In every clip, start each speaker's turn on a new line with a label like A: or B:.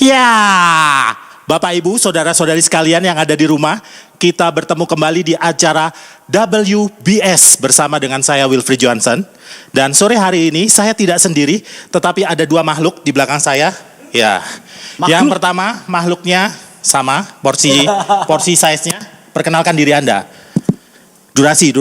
A: Ya, Bapak Ibu, saudara-saudari sekalian yang ada di rumah, kita bertemu kembali di acara WBS bersama dengan saya Wilfried Johansen. Dan sore hari ini saya tidak sendiri, tetapi ada dua makhluk di belakang saya. Ya, yang pertama makhluknya sama, porsi size-nya. Perkenalkan diri Anda. Durasi.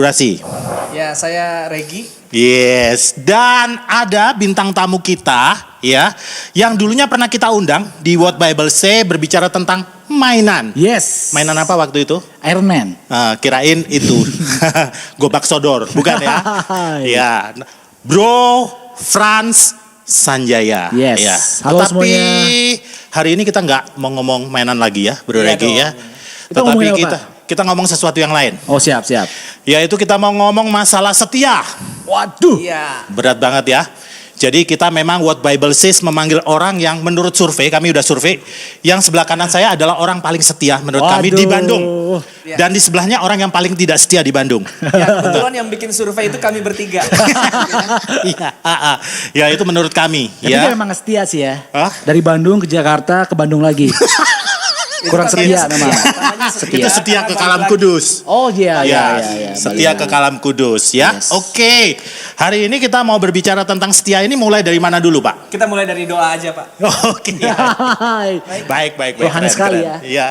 B: Ya, saya Regi.
A: Yes, dan ada bintang tamu kita ya, yang dulunya pernah kita undang di What Bible Say berbicara tentang mainan.
C: Yes.
A: Mainan apa waktu itu?
C: Iron Man.
A: Kirain itu Gobak Sodor, bukan ya? Ya, Bro Franz Sanjaya.
C: Yes.
A: Ya.
C: Halo
A: Tetapi
C: semuanya.
A: hari ini kita nggak mau ngomong mainan lagi ya, Bro
B: Iya
A: Regi
B: dong.
A: ya.
C: Kita
A: Tetapi
C: ngomongin apa?
A: kita ngomong sesuatu yang lain.
C: Oh siap.
A: Yaitu kita mau ngomong masalah setia.
C: Waduh.
B: Iya.
A: Berat banget ya. Jadi kita memang What Bible Says memanggil orang yang menurut survei, kami udah survei, yang sebelah kanan saya adalah orang paling setia menurut kami di Bandung.
B: Ya.
A: Dan di sebelahnya orang yang paling tidak setia di Bandung.
B: Ya, kebetulan yang bikin survei itu kami bertiga.
A: Iya, ya itu menurut kami.
C: Tapi
A: Ya.
C: kan emang setia sih ya.
A: Hah?
C: Dari Bandung ke Jakarta ke Bandung lagi. Kurang
B: Itu
C: setia
B: namanya
C: memang.
B: Namanya
A: Itu setia ke
B: karena
A: Kalam
B: balik
A: Kudus.
C: Oh iya.
A: Setia ke Kalam Kudus ya.
C: Yes.
A: Oke. Hari ini kita mau berbicara tentang setia ini mulai dari mana dulu, Pak?
B: lagi. Kita mulai dari doa aja, Pak.
A: Oke. Baik.
C: Rohani
A: Keren,
C: sekali
A: keren. Iya.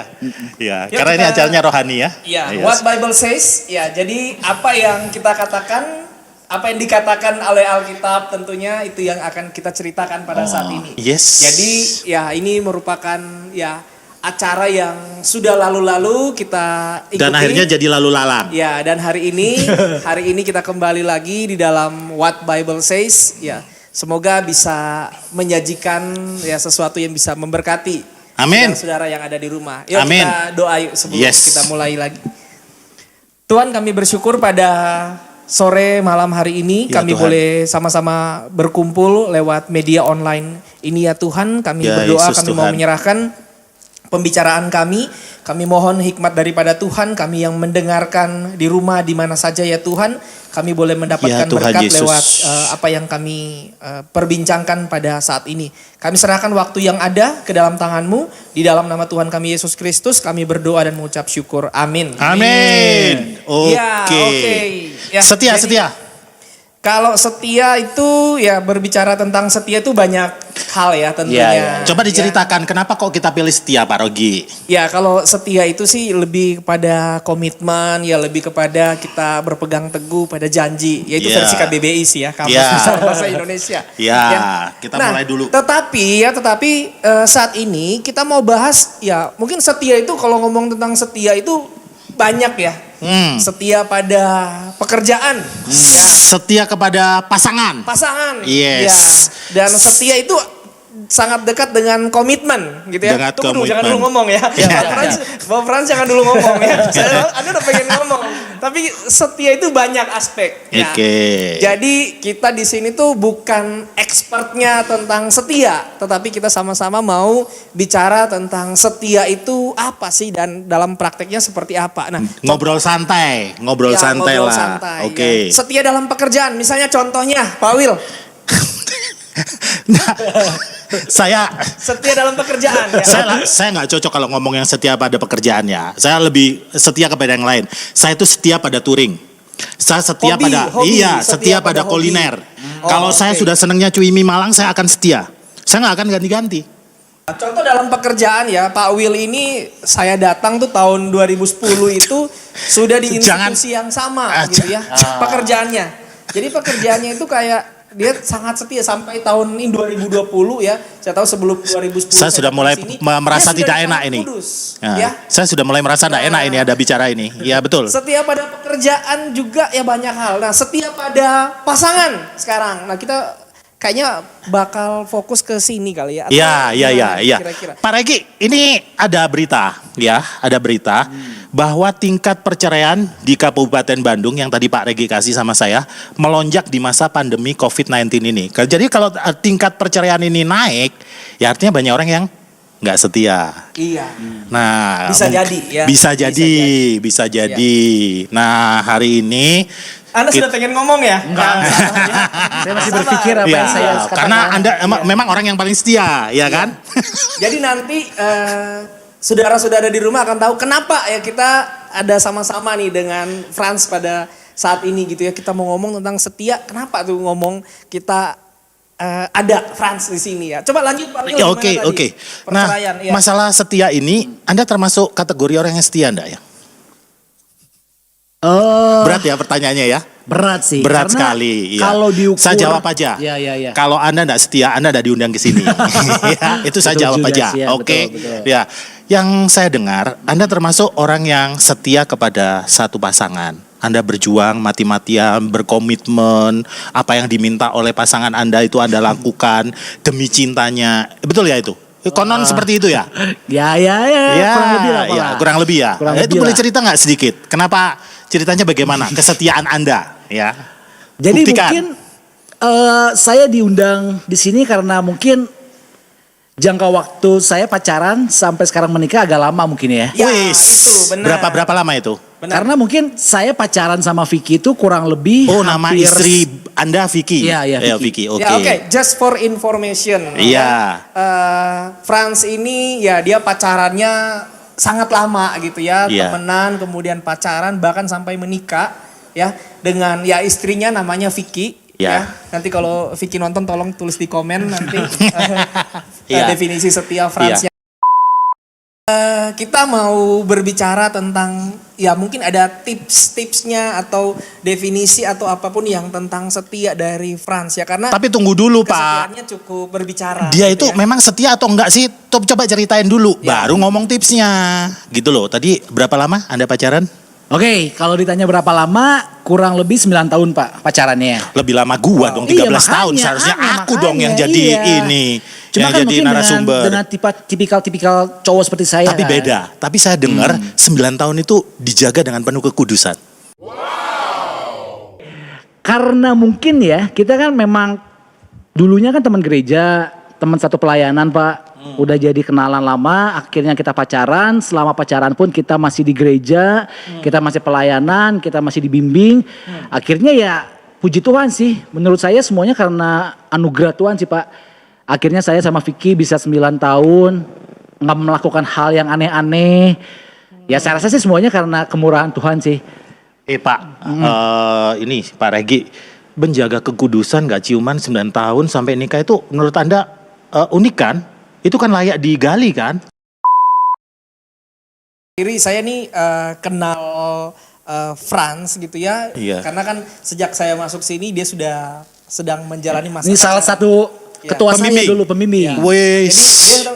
A: Iya,
B: Yuk,
A: karena ini
B: kita-
A: acaranya rohani ya.
B: Iya,
A: Yes.
B: What Bible Says. Ya, jadi apa yang kita katakan, apa yang dikatakan oleh Alkitab tentunya itu yang akan kita ceritakan pada saat ini.
A: Yes.
B: Jadi ya ini merupakan ya acara yang sudah lalu-lalu kita ikuti.
A: Dan akhirnya jadi lalu lalang.
B: Ya, dan hari ini kita kembali lagi di dalam What Bible Says. Ya, semoga bisa menyajikan ya sesuatu yang bisa memberkati
A: Amin.
B: saudara-saudara yang ada di rumah. Yuk
A: Amin.
B: kita doa yuk sebelum
A: Yes.
B: kita mulai lagi. Tuhan, kami bersyukur pada sore malam hari ini
A: Ya,
B: kami
A: Tuhan.
B: boleh sama-sama berkumpul lewat media online ini ya Tuhan. Kami
A: Ya,
B: berdoa,
A: Yesus
B: kami mau
A: Tuhan.
B: menyerahkan pembicaraan kami. Kami mohon hikmat daripada Tuhan. Kami yang mendengarkan di rumah di mana saja ya Tuhan. Kami boleh
A: Ya,
B: mendapatkan
A: Tuhan
B: berkat
A: Yesus.
B: lewat apa yang kami perbincangkan pada saat ini. Kami serahkan waktu yang ada ke dalam tangan-Mu. Di dalam nama Tuhan kami Yesus Kristus kami berdoa dan mengucap syukur. Amin.
A: Amin. Oke.
B: Ya, oke. Ya,
A: Setia.
B: jadi, Kalau setia itu ya berbicara tentang setia itu banyak hal ya tentunya.
A: Coba
B: Ya.
A: diceritakan kenapa kok kita pilih setia, Pak Rogi?
B: Ya, kalau setia itu sih lebih kepada komitmen, ya lebih kepada kita berpegang teguh pada janji. Yaitu
A: Ya.
B: versi KBBI sih ya, Kamus
A: Ya.
B: Besar Bahasa Indonesia.
A: Ya, kita mulai dulu.
B: Tetapi saat ini kita mau bahas ya mungkin setia itu kalau ngomong tentang setia itu banyak ya. Setia pada pekerjaan, ya,
A: Setia kepada pasangan.
B: pasangan.
A: Yes.
B: Ya. Dan setia itu sangat dekat dengan komitmen gitu ya.
A: Dengan
B: Tunggu dulu, jangan
A: komitmen.
B: dulu ngomong ya. Bapak Frans jangan dulu ngomong ya. Anda udah pengen ngomong. Tapi setia itu banyak aspek. Ya.
A: Oke.
B: Jadi kita di sini tuh bukan expertnya tentang setia, tetapi kita sama-sama mau bicara tentang setia itu apa sih dan dalam prakteknya seperti apa. Nah,
A: Ngobrol santai lah.
B: ngobrol santai,
A: Oke.
B: ya. Setia dalam pekerjaan, misalnya contohnya Pak Wil,
A: Nah, saya
B: setia dalam pekerjaan ya.
A: saya nggak cocok kalau ngomong yang setia pada pekerjaannya. Saya lebih setia kepada yang lain. Saya itu setia pada touring. Saya setia
B: Hobi,
A: pada
B: hobi,
A: setia pada
B: hobi.
A: kuliner.
B: Oh,
A: Kalau saya
B: oke.
A: sudah senangnya cuy mie Malang, saya akan setia. Saya nggak akan ganti-ganti.
B: Contoh dalam pekerjaan ya, Pak Wil ini saya datang tuh tahun 2010 itu sudah di institusi yang sama gitu ya, pekerjaannya. Jadi pekerjaannya itu kayak dia sangat setia sampai tahun ini 2020 ya. Saya tahu sebelum 2010
A: Saya sudah mulai
B: datang sini,
A: merasa
B: dia sudah
A: tidak
B: di
A: enak
B: Kampus
A: ini.
B: Kudus,
A: Nah,
B: ya.
A: Saya sudah mulai merasa tidak enak ini ada bicara ini. Ya betul.
B: Setia pada pekerjaan juga ya banyak hal. Nah, setia pada pasangan sekarang. Nah, kita kayaknya bakal fokus ke sini kali ya. Atau
A: Iya.
B: gimana kira-kira?
A: Pak Regi, ini ada berita bahwa tingkat perceraian di Kabupaten Bandung yang tadi Pak Regi kasih sama saya melonjak di masa pandemi COVID-19 ini. Jadi kalau tingkat perceraian ini naik, ya artinya banyak orang yang nggak setia.
B: Iya.
A: Nah,
B: Bisa jadi ya.
A: Bisa jadi. Nah, hari ini
B: Anda sudah pengen ngomong ya?
C: Enggak. Saya masih berpikir apa yang saya katakan.
A: karena Anda memang orang yang paling setia, ya kan?
B: Jadi nanti saudara-saudara di rumah akan tahu kenapa ya kita ada sama-sama nih dengan Frans pada saat ini gitu ya. Kita mau ngomong tentang setia. Kenapa tuh ngomong kita ada Frans di sini ya. Coba lanjut Pak Wil,
A: Oke. Nah,
B: perceraian, ya.
A: masalah setia ini, Anda termasuk kategori orang yang setia Anda ya? Berat ya pertanyaannya ya?
C: Berat sih.
A: Berat
C: karena
A: sekali. Ya.
C: Kalau diukur.
A: Saya jawab aja.
C: Iya.
A: Kalau Anda enggak setia, Anda enggak diundang ke sini. Ya, itu saya
C: Betul
A: jawab
C: juga
A: aja.
C: sih, ya,
A: Oke.
C: betul.
A: Ya. Yang saya dengar, Anda termasuk orang yang setia kepada satu pasangan. Anda berjuang mati-matian, berkomitmen, apa yang diminta oleh pasangan Anda itu Anda lakukan demi cintanya. Betul ya itu? Konon seperti itu ya?
C: Ya. Kurang lebih lah. Pak.
A: Ya, kurang lebih ya.
C: Kurang
A: Itu
C: lebih
A: boleh
C: lah.
A: cerita nggak sedikit? Kenapa ceritanya bagaimana? Kesetiaan Anda, ya.
C: Jadi
A: Buktikan.
C: mungkin saya diundang di sini karena mungkin jangka waktu saya pacaran sampai sekarang menikah agak lama mungkin ya.
B: Ya,
A: Wis.
B: itu benar.
A: Berapa lama itu?
B: Benar.
C: Karena mungkin saya pacaran sama Vicky itu kurang lebih
A: Oh, nama
C: hampir-
A: istri Anda Vicky.
C: Iya,
A: Vicky.
C: Vicky.
A: Oke.
B: Ya oke, just for information.
A: Iya.
B: Frans ini ya dia pacarannya sangat lama gitu ya,
A: Iya.
B: temenan kemudian pacaran bahkan sampai menikah ya dengan ya istrinya namanya Vicky.
A: Iya.
B: Ya. Nanti kalau Vicky nonton tolong tulis di komen nanti
A: Iya.
B: definisi setia Fransnya. Kita mau berbicara tentang ya mungkin ada tips-tipsnya atau definisi atau apapun yang tentang setia dari Frans ya karena
A: Tapi tunggu dulu, Pak.
B: kesetiaannya cukup berbicara.
A: Dia
B: gitu
A: itu
B: ya.
A: memang setia atau enggak sih? Coba ceritain dulu,
B: Ya.
A: baru ngomong tipsnya. Gitu loh. Tadi berapa lama Anda pacaran?
C: Oke, kalau ditanya berapa lama, kurang lebih 9 tahun Pak pacarannya.
A: Lebih lama gua dong,
C: Iya,
A: 13 tahun.
C: makanya,
A: Seharusnya aku
C: makanya,
A: dong yang jadi
C: iya.
A: ini.
C: Cuma
A: yang
C: kan
A: jadi
C: mungkin
A: narasumber.
C: dengan tipikal cowok seperti saya.
A: Tapi
C: kan.
A: beda. Tapi saya dengar 9 tahun itu dijaga dengan penuh kekudusan.
C: Karena mungkin ya, kita kan memang dulunya kan teman gereja, teman satu pelayanan Pak. Udah jadi kenalan lama, akhirnya kita pacaran. Selama pacaran pun kita masih di gereja, kita masih pelayanan, kita masih dibimbing. Akhirnya ya puji Tuhan sih, menurut saya semuanya karena anugerah Tuhan sih Pak. Akhirnya saya sama Vicky bisa 9 tahun, nggak melakukan hal yang aneh-aneh. Ya saya rasa sih semuanya karena kemurahan Tuhan sih.
A: Pak, ini Pak Regi, menjaga kekudusan gak ciuman 9 tahun sampai nikah itu menurut Anda unik kan? Itu kan layak digali kan?
B: Diri saya nih kenal Frans gitu ya.
A: Iya.
B: Karena kan sejak saya masuk sini dia sudah sedang menjalani masa
C: Ini salah
B: pacaran.
C: satu ketua saya
A: Pembimbing.
C: dulu pembimbing.
B: Ya.
A: Wes.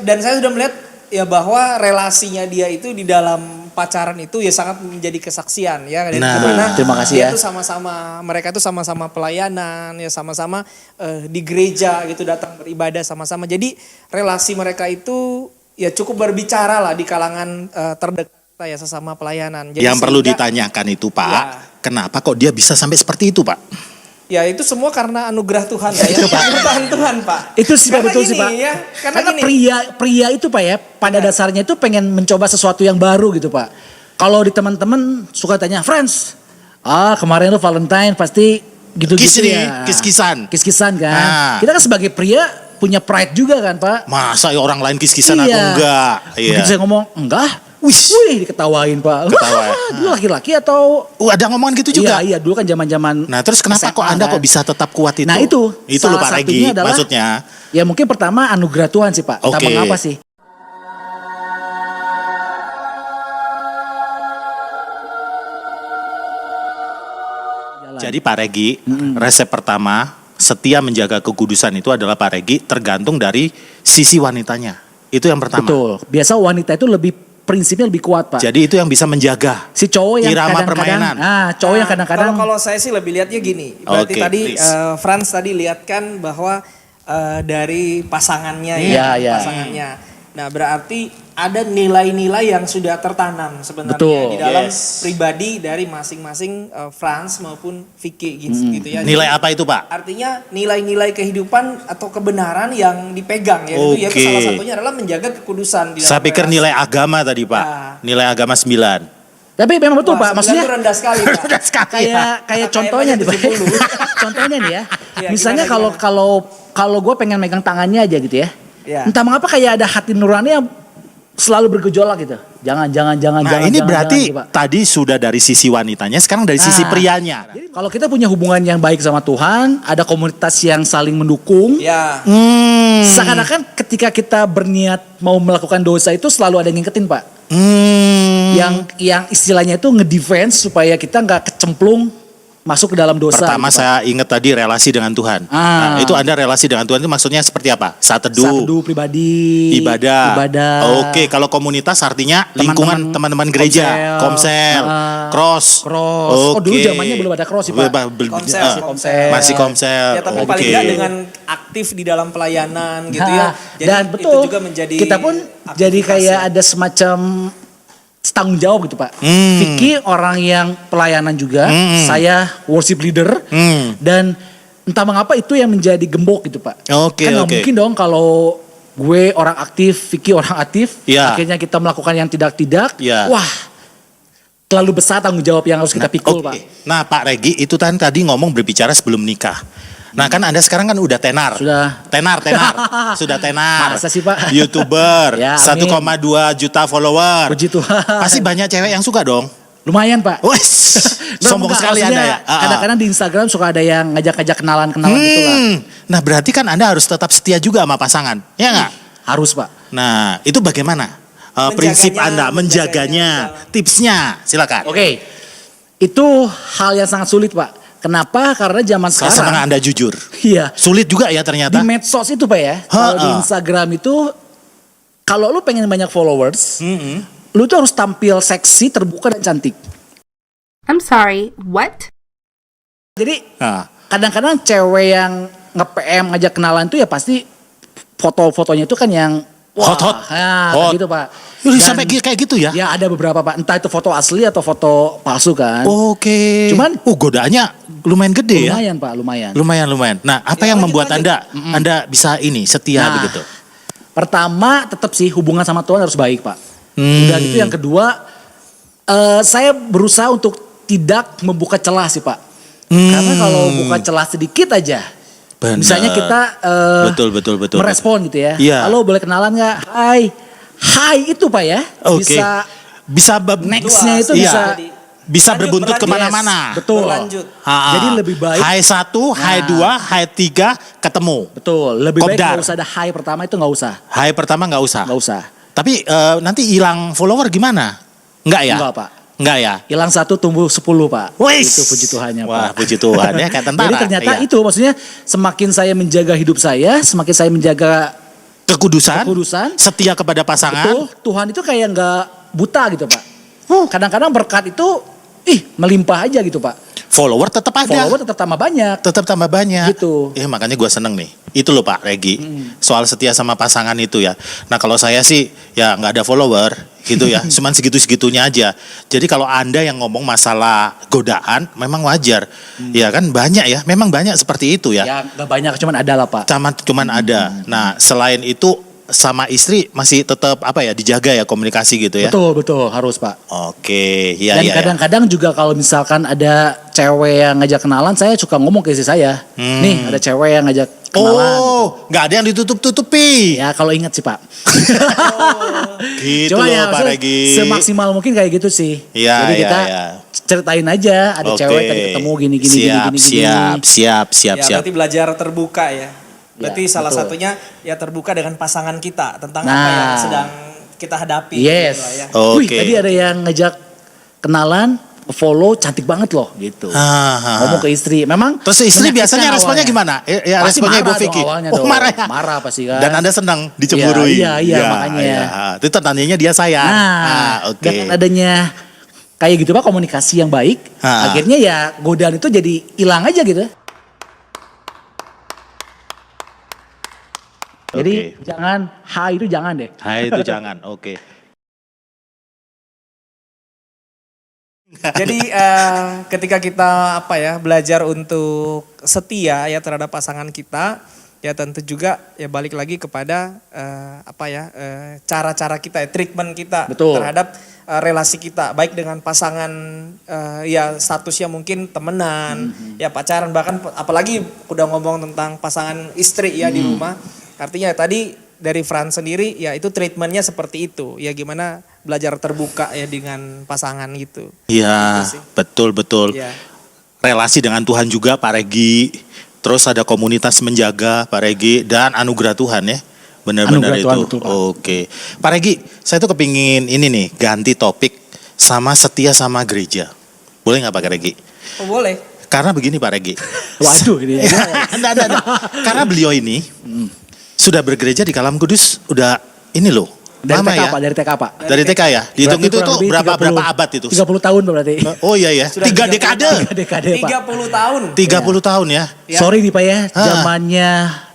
B: Dan saya sudah melihat ya bahwa relasinya dia itu di dalam pacaran itu ya sangat menjadi kesaksian ya. Dan
A: Nah,
B: dimana
C: terima kasih
B: dia
C: ya.
B: tuh sama-sama, mereka tuh sama-sama pelayanan ya sama-sama di gereja gitu datang beribadah sama-sama. Jadi relasi mereka itu ya cukup berbicara lah di kalangan terdekat ya sesama pelayanan. Jadi
A: Yang perlu
B: sehingga-
A: ditanyakan itu Pak,
B: Ya.
A: kenapa kok dia bisa sampai seperti itu Pak?
B: Ya itu semua karena anugerah Tuhan ya. Pemerintahan Tuhan Pak.
C: Itu sih Pak,
B: Karena
C: betul sih
B: gini,
C: Pak.
B: Ya,
C: Karena
B: gini.
C: pria itu Pak ya, pada dasarnya itu pengen mencoba sesuatu yang baru gitu Pak. Kalau di teman-teman suka tanya, Frans, kemarin lu Valentine pasti gitu-gitu
A: Kiss nih,
C: ya.
A: kiss-kissan.
C: Kiss-kissan kan.
A: Ah.
C: Kita kan sebagai pria punya pride juga kan Pak.
A: Masa ya orang lain kiss-kissan aku
C: Iya.
A: enggak? Iya.
C: Begitu saya ngomong, enggak.
A: Wih.
C: Diketawain Pak.
A: Ketawa.
C: Dia laki-laki atau...
A: Ada ngomongan gitu juga?
C: Iya, dulu kan zaman-zaman...
A: Nah terus kenapa
C: SMA
A: kok Anda
C: kan.
A: kok bisa tetap kuat itu?
C: Nah itu,
A: Itu loh
C: salah
A: Pak Regi,
C: satunya adalah-
A: maksudnya.
C: Ya mungkin pertama anugerah Tuhan sih Pak.
A: Oke.
C: Tambah apa sih?
A: Jadi Pak Regi, resep pertama setia menjaga kekudusan itu adalah Pak Regi tergantung dari sisi wanitanya. Itu yang pertama.
C: Betul. Biasa wanita itu lebih prinsipnya lebih kuat Pak.
A: Jadi itu yang bisa menjaga.
C: Si cowok yang
A: irama
C: kadang-kadang,
A: permainan.
C: cowok yang kadang-kadang
B: Kalau saya sih lebih lihatnya gini. Berarti
A: Oke,
B: tadi
A: please.
B: Frans tadi lihatkan bahwa dari pasangannya
C: Iya, iya.
B: pasangannya. Nah, berarti ada nilai-nilai yang sudah tertanam sebenarnya
C: Betul.
B: di dalam
A: Yes.
B: pribadi dari masing-masing Franz maupun Vicky gitu ya.
A: Nilai apa itu, Pak?
B: Artinya nilai-nilai kehidupan atau kebenaran yang dipegang ya, yaitu
A: Oke.
B: salah satunya adalah menjaga kekudusan di dalam
A: Saya pikir
B: relasi.
A: nilai agama tadi, Pak.
B: Nah.
A: Nilai agama 9.
C: Tapi memang betul
B: Wah,
C: Pak, maksudnya
B: 9 itu rendah sekali, Pak.
A: Rendah sekali.
C: kayak
B: Kayak
C: contohnya nih Pak.
B: 70.
C: Contohnya nih ya.
B: Iya,
C: Misalnya
B: gimana?
C: kalau gue pengen megang tangannya aja gitu ya.
B: Iya.
C: Entah mengapa kayak ada hati nurani yang selalu bergejolak gitu. Jangan.
A: Nah, ini berarti
C: jangan, Pak.
A: tadi sudah dari sisi wanitanya, sekarang dari sisi
C: Nah.
A: prianya.
C: Jadi kalau kita punya hubungan yang baik sama Tuhan, ada komunitas yang saling mendukung.
B: Ya.
C: Seakan-akan ketika kita berniat mau melakukan dosa itu selalu ada yang ngingetin Pak. Yang istilahnya itu ngedefense supaya kita nggak kecemplung masuk ke dalam dosa.
A: Pertama
C: gitu, Pak.
A: saya ingat tadi relasi dengan Tuhan. Nah, itu Anda relasi dengan Tuhan itu maksudnya seperti apa? Saat
C: Saat
A: teduh,
C: teduh pribadi,
A: ibadah.
C: ibadah.
A: Oke, kalau komunitas artinya lingkungan teman-teman gereja, komsel, cross.
C: Oh, dulu zamannya belum ada cross sih, Pak.
B: Komsel.
A: Masih komsel.
B: Ya, tapi
A: Oke.
B: paling tidak dengan aktif di dalam pelayanan gitu
C: Nah,
B: ya. Jadi
C: dan betul,
B: itu juga menjadi
C: kita pun jadi
B: aktivitas
C: kayak
B: ya.
C: ada semacam tanggung jawab gitu Pak. Vicky orang yang pelayanan juga, saya worship leader, dan entah mengapa itu yang menjadi gembok gitu Pak.
A: Oke,
C: Kan nggak
A: oke.
C: mungkin dong kalau gue orang aktif, Vicky orang aktif,
A: Iya.
C: akhirnya kita melakukan yang tidak-tidak,
A: Iya.
C: wah terlalu besar tanggung jawab yang harus kita pikul
A: Oke.
C: Pak.
A: Nah, Pak Regi itu tadi ngomong berbicara sebelum nikah. Nah, kan Anda sekarang kan udah tenar.
C: Sudah.
A: Tenar. Sudah tenar.
C: Masa sih, Pak?
A: YouTuber,
C: Ya, amin.
A: 1,2 juta follower.
C: Puji Tuhan.
A: Pasti banyak cewek yang suka dong.
C: Lumayan Pak.
A: Wes, sombong
C: Enggak,
A: sekali
C: maksudnya
A: Anda ya.
C: Kadang-kadang di Instagram suka ada yang ngajak-ngajak kenalan-kenalan gitu lah.
A: Nah, berarti kan Anda harus tetap setia juga sama pasangan. Ya nggak?
C: Harus Pak.
A: Nah, itu bagaimana? Prinsip Anda menjaganya, tipsnya, silakan.
C: Oke. Itu hal yang sangat sulit Pak. Kenapa? Karena zaman
A: Kalau senang
C: sekarang.
A: Anda jujur.
C: Iya.
A: Sulit juga ya
C: Di
A: ternyata.
C: medsos itu Pak ya. Kalau di Instagram itu. Kalau lu pengen banyak followers. Lu tuh harus tampil seksi, terbuka dan cantik.
D: I'm sorry, what?
C: Jadi
A: Nah,
C: kadang-kadang cewek yang nge-PM ngajak kenalan tuh ya pasti foto-fotonya itu kan yang.
A: Hot.
C: Nah,
A: Hot.
C: gitu Pak.
A: Yaudah,
C: Dan-
A: sampai kayak gitu ya?
C: Ya ada beberapa Pak. Entah itu foto asli atau foto palsu kan.
A: Oke.
C: Cuman-
A: godaannya lumayan gede ya.
C: Lumayan Pak, lumayan.
A: Lumayan. Nah, apa
B: Ya,
A: yang
B: lanjut,
A: membuat
B: lanjut.
A: Anda bisa setia
C: Nah,
A: begitu?
C: Pertama tetap sih hubungan sama Tuhan harus baik Pak.
A: Hmm.
C: Udah gitu yang kedua, saya berusaha untuk tidak membuka celah sih Pak. Karena kalau buka celah sedikit aja,
A: Benar.
C: misalnya kita
A: Betul.
C: merespon gitu ya.
A: Iya.
C: Halo boleh kenalan nggak? Hai itu Pak ya.
A: Oke. Bisa
C: Nextnya itu
A: iya.
C: bisa.
A: Bisa
B: Lanjut,
A: berbuntut
B: berlanjut.
A: kemana-mana.
C: Betul.
B: Berlanjut.
C: Jadi lebih baik.
A: Hai 1, hai 2, hai 3 ketemu.
C: Betul. Lebih baik
A: Kopdar.
C: nggak usah ada hai pertama itu nggak usah.
A: Hai pertama nggak usah.
C: Nggak usah.
A: Tapi nanti hilang follower gimana? Enggak ya?
C: Enggak, Pak.
A: Enggak ya?
C: Hilang 1 tumbuh 10 Pak.
A: Wis.
C: Itu puji Tuhannya Pak.
A: Wah, puji Tuhan ya kayak tentara.
C: Jadi ternyata
A: Iya.
C: itu maksudnya semakin saya menjaga hidup saya, semakin saya menjaga
A: Kekudusan,
C: setia
A: kepada pasangan.
C: betul, Tuhan itu kayak nggak buta gitu Pak. Kadang-kadang berkat itu melimpah aja gitu Pak.
A: Follower tetap ada.
C: Follower tetap tambah banyak.
A: Tetap tambah banyak.
C: Gitu.
A: Makanya gue seneng nih. Itu loh Pak Regi. Soal setia sama pasangan itu ya. Nah kalau saya sih ya nggak ada follower gitu ya. Cuman segitu-segitunya aja. Jadi kalau Anda yang ngomong masalah godaan memang wajar. Ya kan banyak ya. Memang banyak seperti itu ya.
C: Ya nggak banyak cuman ada lah Pak.
A: Cuman ada. Nah selain itu sama istri masih tetap dijaga ya komunikasi gitu ya.
C: Betul harus Pak.
A: Oke. Ya,
C: Dan
A: ya, ya.
C: kadang-kadang juga kalau misalkan ada cewek yang ngajak kenalan, saya suka ngomong ke istri saya. Nih ada cewek yang ngajak kenalan.
A: Oh, nggak ada yang ditutup-tutupi.
C: Ya kalau ingat sih Pak.
A: Gitu
C: Cuma
A: loh
C: ya
A: Pak
C: maksudnya
A: Regi.
C: semaksimal mungkin kayak gitu sih.
A: Iya,
C: Jadi
A: iya,
C: kita
A: iya.
C: ceritain aja ada
A: Oke.
C: cewek tadi ketemu gini.
A: Siap.
B: Ya, berarti belajar terbuka ya. Berarti
C: Ya,
B: salah
C: betul.
B: satunya ya terbuka dengan pasangan kita tentang
C: Nah.
B: apa yang sedang kita hadapi.
C: Yes.
B: gitu lah ya.
A: Oke.
C: Wih, tadi ada yang ngajak kenalan, follow cantik banget loh gitu. Ngomong ke istri. Memang
A: Terus istri
C: menyakitkan
A: biasanya responnya
C: awalnya.
A: gimana? Ya
C: Pasti
A: responnya Ibu
C: marah
A: Vicky.
C: dong awalnya
A: Oh
C: dong.
A: marah ya?
C: Marah pasti kan.
A: Dan Anda senang dicemburui.
C: Iya, makanya.
A: Iya. Itu tandanya dia sayang.
C: Nah,
A: Oke.
C: dengan adanya kayak gitu Pak komunikasi yang baik, akhirnya ya godaan itu jadi hilang aja gitu. Jadi Jadi jangan H itu jangan deh.
A: Hai itu jangan. Oke.
B: Jadi ketika kita belajar untuk setia ya terhadap pasangan kita, ya tentu juga ya balik lagi kepada cara-cara kita, treatment kita
C: Betul.
B: terhadap relasi kita, baik dengan pasangan ya statusnya mungkin temenan, ya pacaran, bahkan apalagi udah ngomong tentang pasangan istri ya di rumah. Artinya tadi dari Frans sendiri ya itu treatmentnya seperti itu, ya gimana belajar terbuka ya dengan pasangan gitu.
A: Iya,
B: Gitu sih.
A: betul.
B: Ya.
A: Relasi dengan Tuhan juga Pak Regi. Terus ada komunitas menjaga Pak Regi dan anugerah Tuhan ya. Benar-benar
C: Anugerah
A: itu.
C: Tuhan, betul, Pak.
A: Oke. Pak Regi, saya tuh kepingin ini nih ganti topik sama setia sama gereja. Boleh nggak Pak Regi?
B: Oh boleh.
A: Karena begini Pak Regi.
C: Waduh ini.
A: Enggak. Karena beliau ini sudah bergereja di Kalam Kudus udah ini loh.
C: Dari
A: lama
C: TK
A: ya.
C: Pak, dari TK Pak.
A: Dari TK ya. Dihitung
C: Berarti
A: itu
C: kurang
A: tuh
C: lebih
A: berapa abad itu?
C: 30 tahun berarti.
A: Oh iya ya.
B: Sudah
A: 3
B: 30
A: dekade.
B: tahun.
C: 3 dekade Pak.
B: 30 tahun.
A: 30 tahun ya.
B: Ya.
C: Sorry nih Pak ya, zamannya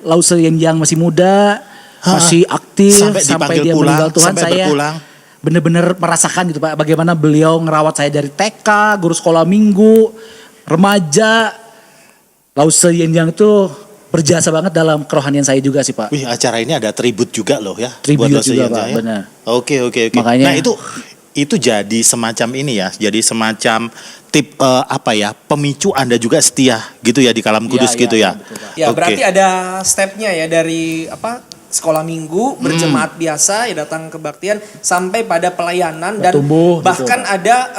C: Lause yang masih muda, masih aktif
A: Sampai
C: sampai
A: dipanggil
C: dia
A: pulang,
C: meninggal Tuhan,
A: sampai
C: saya
A: berpulang.
C: bener-bener merasakan gitu Pak, bagaimana beliau ngerawat saya dari TK, guru sekolah minggu, remaja. Lause yang itu berjasa banget dalam kerohanian saya juga sih Pak.
A: Wih, acara ini ada tribut juga loh ya.
C: Tribute
A: buat Lose
C: juga,
A: Yenjang
C: Pak,
A: ya.
C: benar.
A: Oke.
C: Makanya-
A: Nah itu jadi semacam ini ya. Jadi semacam tip pemicu Anda juga setia gitu ya di Kalam Kudus gitu ya.
C: betul, Pak.
B: Ya
A: Oke.
B: berarti ada stepnya ya dari sekolah minggu berjemaat biasa ya datang kebaktian sampai pada pelayanan dan
C: Bertumbuh,
B: bahkan ada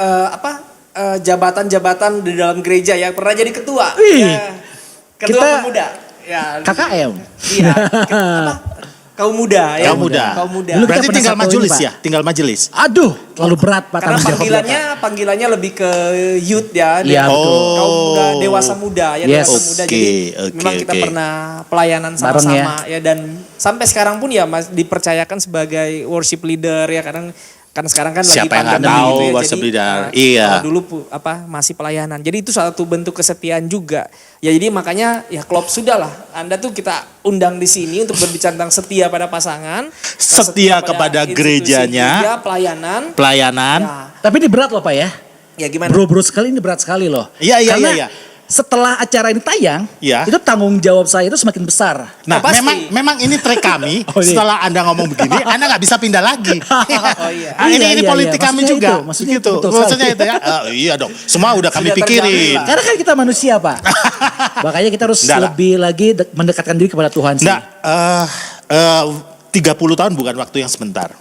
B: jabatan-jabatan di dalam gereja ya pernah jadi ketua.
C: Wih,
B: Ya, ketua
C: kita-
B: pemuda. Ya.
C: KKM.
B: Iya. Kaum muda ya.
A: Kaum muda.
B: Kaum muda.
C: Dulu kita
A: Berarti
C: pernah
A: tinggal
C: satu ini,
A: majelis
C: Pak.
A: ya, tinggal majelis.
C: Aduh, terlalu berat Pak.
B: Karena
C: tanggung jawabnya, Pak.
B: panggilannya lebih ke youth ya,
C: Iya, betul.
B: kaum muda, dewasa muda ya,
C: Yes.
B: dewasa muda. Jadi
A: Oke,
B: memang kita
A: oke.
B: pernah pelayanan
C: Bareng
B: sama-sama ya. Dan sampai sekarang pun ya dipercayakan sebagai worship leader ya, kan sekarang kan
A: Siapa
B: lagi
A: yang nggak
B: pandemi
A: tahu
B: gitu ya,
A: worship
B: jadi,
A: leader?
B: nah,
A: Iya.
B: kalau dulu masih pelayanan. Jadi itu satu bentuk kesetiaan juga. Ya jadi makanya ya klub sudah lah. Anda tuh kita undang di sini untuk berbicara tentang setia pada pasangan,
A: Setia kepada
B: institusi
A: gerejanya.
B: gereja, pelayanan.
A: Pelayanan.
B: Ya,
C: Tapi ini berat loh Pak ya.
B: ya gimana?
C: Bro sekali ini berat sekali loh.
A: Iya.
C: Karena setelah acara ini tayang,
A: Iya.
C: itu tanggung jawab saya itu semakin besar.
A: Nah,
B: Oh, pasti.
A: memang ini track kami.
C: Oh, iya.
A: Setelah Anda ngomong begini, Anda nggak bisa pindah lagi.
B: Oh, iya.
A: Ah, ini
C: Iya,
A: politik
C: iya.
A: kami
C: Maksudnya
A: juga.
C: itu, maksudnya
A: gitu.
C: itu, betul
A: Maksudnya
C: sekali.
A: itu ya. Iya dong. Semua udah kami
B: Sudah
A: pikirin.
B: terjamin lah.
C: Karena kan kita manusia Pak. Makanya kita harus
A: Nggak lah.
C: lebih lagi mendekatkan diri kepada Tuhan sih.
A: Nggak, 30 tahun bukan waktu yang sebentar.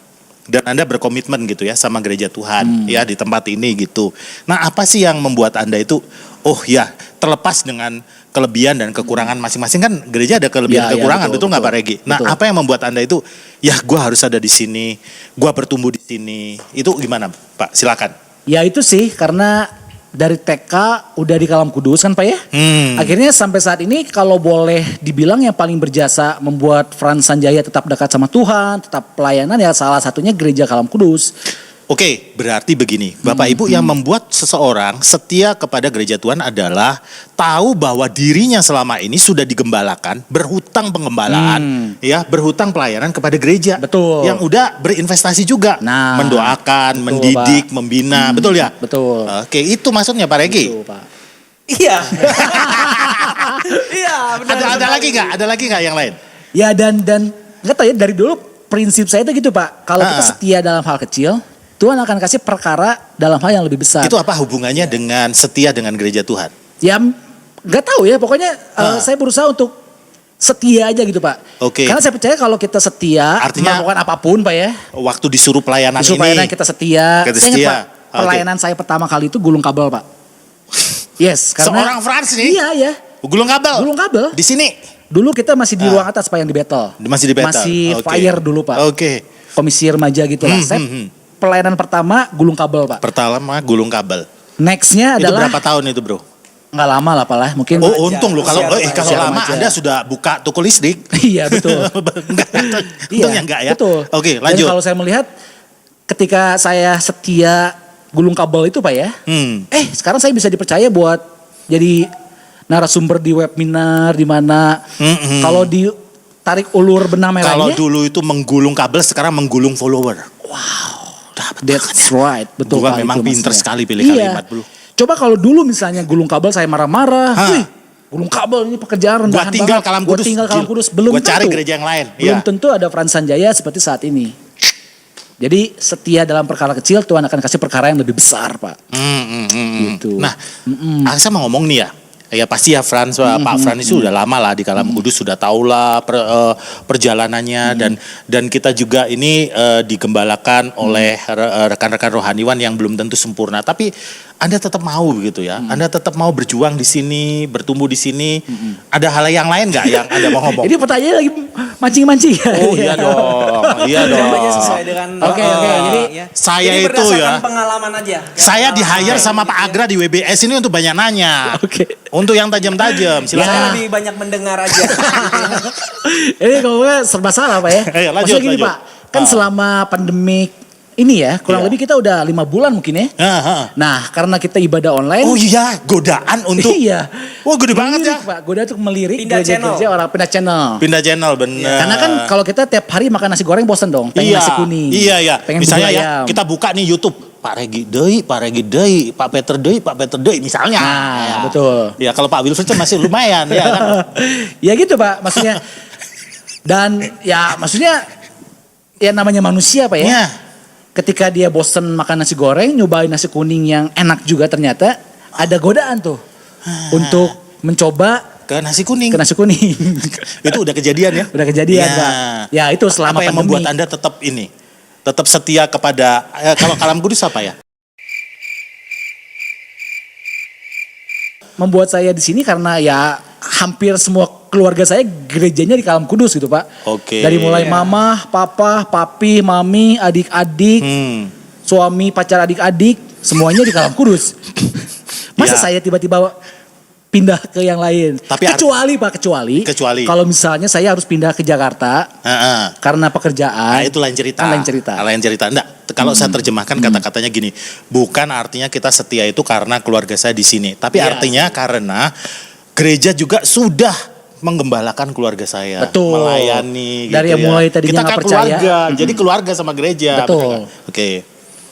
A: Dan Anda berkomitmen gitu ya sama gereja Tuhan ya di tempat ini gitu. Nah, apa sih yang membuat Anda itu terlepas dengan kelebihan dan kekurangan masing-masing, kan gereja ada kelebihan
C: Ya, ya,
A: kekurangan,
C: betul,
A: betul nggak Pak
C: betul,
A: Regi? Nah,
C: betul.
A: apa yang membuat Anda itu gue harus ada di sini, gue bertumbuh di sini. Itu gimana, Pak? Silakan.
C: Ya itu sih karena dari TK udah di Kalam Kudus kan Pak ya. Akhirnya sampai saat ini kalau boleh dibilang yang paling berjasa membuat Frans Sanjaya tetap dekat sama Tuhan, tetap pelayanan ya salah satunya gereja Kalam Kudus.
A: Oke, berarti begini, Bapak Ibu, yang membuat seseorang setia kepada gereja Tuhan adalah tahu bahwa dirinya selama ini sudah digembalakan, berhutang penggembalaan, ya, berhutang pelayanan kepada gereja.
C: Betul.
A: Yang udah berinvestasi juga,
C: Nah,
A: mendoakan,
C: betul,
A: mendidik,
C: Pak.
A: membina, betul ya?
C: Betul.
A: Oke, itu maksudnya Pak Regi.
C: Betul, Pak.
B: Iya. Iya, benar.
A: Ada lagi nggak? Ada lagi nggak yang lain?
C: Ya dan nggak tahu ya dari dulu prinsip saya itu gitu Pak. Kalau kita setia dalam hal kecil, Tuhan akan kasih perkara dalam hal yang lebih besar.
A: Itu apa hubungannya dengan setia dengan gereja Tuhan?
C: Ya nggak tahu ya, pokoknya saya berusaha untuk setia aja gitu Pak.
A: Oke.
C: Karena saya percaya kalau kita setia,
A: Artinya-
C: melakukan apapun Pak ya.
A: Waktu disuruh pelayanan
C: Justru
A: ini.
C: pelayanan kita setia.
A: Kita
C: Saya ingat
A: setia.
C: Pak, pelayanan saya pertama kali itu gulung kabel Pak. Yes, karena
A: Seorang Frans nih?
C: Iya ya.
A: Gulung kabel.
C: Gulung kabel.
A: Di sini.
C: Dulu kita masih di ruang atas Pak yang di battle.
A: Masih di battle.
C: Masih
A: Oke.
C: fire dulu Pak.
A: Oke.
C: Komisi remaja gitu lah. Saya pelayanan pertama gulung kabel Pak.
A: Pertama gulung kabel.
C: Nextnya
A: Itu
C: adalah
A: berapa tahun itu, Bro?
C: nggak lama lah Pak lah. Mungkin
A: Oh, untung loh kalau
B: Usia
A: kalau
C: remaja.
A: lama Anda sudah buka toko listrik.
C: iya betul.
A: Enggak, untungnya enggak ya.
C: Betul.
A: Oke,
C: Dan
A: lanjut.
C: kalau saya melihat ketika saya setia gulung kabel itu Pak ya. Sekarang saya bisa dipercaya buat jadi narasumber di webinar di mana kalau di tarik ulur benang merahnya.
A: Kalau dulu itu menggulung kabel, sekarang menggulung follower.
C: That's right, betul.
A: Gua
C: kali
A: memang
C: itu
A: pinter
C: maksudnya.
A: sekali pilih
C: Iya.
A: kalimat, bro.
C: Coba kalau dulu misalnya gulung kabel saya marah-marah,
A: Hah.
C: wih, gulung kabel ini pekerjaan rendahan
A: Gua tinggal
C: banget.
A: Kalam
C: Gua
A: Kudus.
C: tinggal Kalam
A: Gil.
C: Kudus. Belum
A: Gua cari
C: tentu.
A: gereja yang lain.
C: Belum
A: Iya.
C: tentu ada Frans Sanjaya seperti saat ini. Jadi setia dalam perkara kecil, Tuhan akan kasih perkara yang lebih besar, Pak. Gitu.
A: Nah, saya mau ngomong nih ya. Ya pasti ya Frans, Pak Frans itu udah lama lah di Kalam Kudus, sudah tahu lah perjalanannya dan kita juga ini digembalakan oleh rekan-rekan rohaniwan yang belum tentu sempurna. Tapi Anda tetap mau begitu ya, Anda tetap mau berjuang di sini, bertumbuh di sini. Ada hal yang lain nggak yang Anda mau ngomong?
C: Ini pertanyaannya lagi mancing-mancing.
A: Oh iya dong, iya dong.
B: Jawabannya sesuai dengan
C: Oke, jadi
A: saya
B: jadi
A: itu
B: berdasarkan
A: ya,
B: pengalaman aja.
A: saya di hire sama Pak Agra di WBS ini untuk banyak nanya.
C: Oke.
A: Untuk yang tajam-tajam,
B: Saya
A: silakan.
B: lebih banyak mendengar aja.
C: Ini kalau nggak serba salah, Pak ya.
A: Lanjut,
C: Maksudnya gini,
A: lanjut.
C: Pak. Kan selama pandemik ini ya, kurang lebih kita udah 5 bulan mungkin ya. Nah, karena kita ibadah online.
A: Oh iya, godaan untuk.
C: Iya.
A: Wah gede banget ya.
C: Melirik, Pak. Goda untuk melirik
B: Pindah channel.
C: gereja orang pindah channel.
A: Pindah channel bener.
C: Karena kan kalau kita tiap hari makan nasi goreng bosan dong, pengen nasi kuning.
A: Iya, iya.
C: Pengen
A: Misalnya
C: bubur
A: ya,
C: ayam.
A: kita buka nih YouTube. Pak Regi Deui, Pak Regi Deui, Pak Peter Deui, Pak Peter Deui misalnya.
C: Nah,
A: Ya.
C: betul.
A: Ya kalau Pak Wilfred itu masih lumayan ya kan.
C: Ya gitu, Pak, maksudnya. Dan ya maksudnya ya namanya manusia, Pak ya.
A: Iya.
C: Ketika dia bosen makan nasi goreng, nyobain nasi kuning yang enak juga ternyata ada godaan tuh untuk mencoba
A: Ke nasi kuning.
C: ke nasi kuning.
A: Itu udah kejadian ya.
C: Udah kejadian,
A: Ya.
C: Pak. Ya itu selama
A: Apa yang
C: pandemi.
A: membuat Anda tetap ini? Tetap setia kepada kalau Kalam Kudus apa ya?
C: Membuat saya di sini karena ya hampir semua keluarga saya gerejanya di Kalam Kudus gitu, Pak.
A: Oke.
C: Dari mulai mama, papa, papi, mami, adik-adik, suami, pacar adik-adik, semuanya di Kalam Kudus. Masa
A: Ya.
C: saya tiba-tiba pindah ke yang lain?
A: Tapi
C: kecuali Pak, kecuali kalau misalnya saya harus pindah ke Jakarta karena pekerjaan.
A: Nah, itu lain cerita.
C: Kan lain cerita.
A: Lain cerita. Enggak, kalau saya terjemahkan kata-katanya gini, bukan artinya kita setia itu karena keluarga saya di sini, tapi artinya karena gereja juga sudah menggembalakan keluarga saya,
C: Betul.
A: melayani
C: Dari
A: gitu
C: yang
A: ya.
C: mulai tadinya
A: kita
C: nggak
A: kan
C: percaya.
A: keluarga, jadi keluarga sama gereja.
C: Betul.
A: betul nggak? Oke.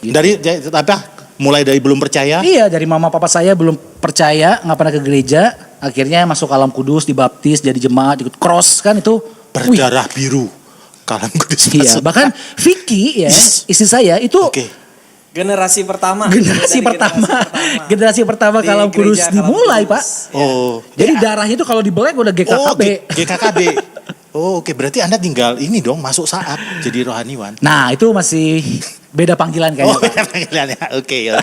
A: Dari apa? Mulai dari belum percaya?
C: Iya, dari mama papa saya belum percaya, nggak pernah ke gereja, akhirnya masuk Kalam Kudus, dibaptis, jadi jemaat, ikut cross kan itu. Wih,
A: Berdarah biru. Kalam Kudus
C: iya,
A: masuk.
C: bahkan Vicky ya,
A: Yes.
C: istri saya itu
A: Oke.
B: Generasi pertama.
C: generasi
B: Dari
C: pertama
B: Di
C: Kalam Kudus
B: gereja Kalam
C: dimulai,
B: Kudus.
C: Pak.
A: Oh.
C: Jadi darahnya itu kalau dibelek udah GKKB.
A: GKKB. Oh, oke, berarti Anda tinggal ini dong masuk saat jadi rohaniwan.
C: Nah, itu masih beda panggilan kayaknya,
A: Oh,
C: Pak.
A: panggilannya. Oke, ya.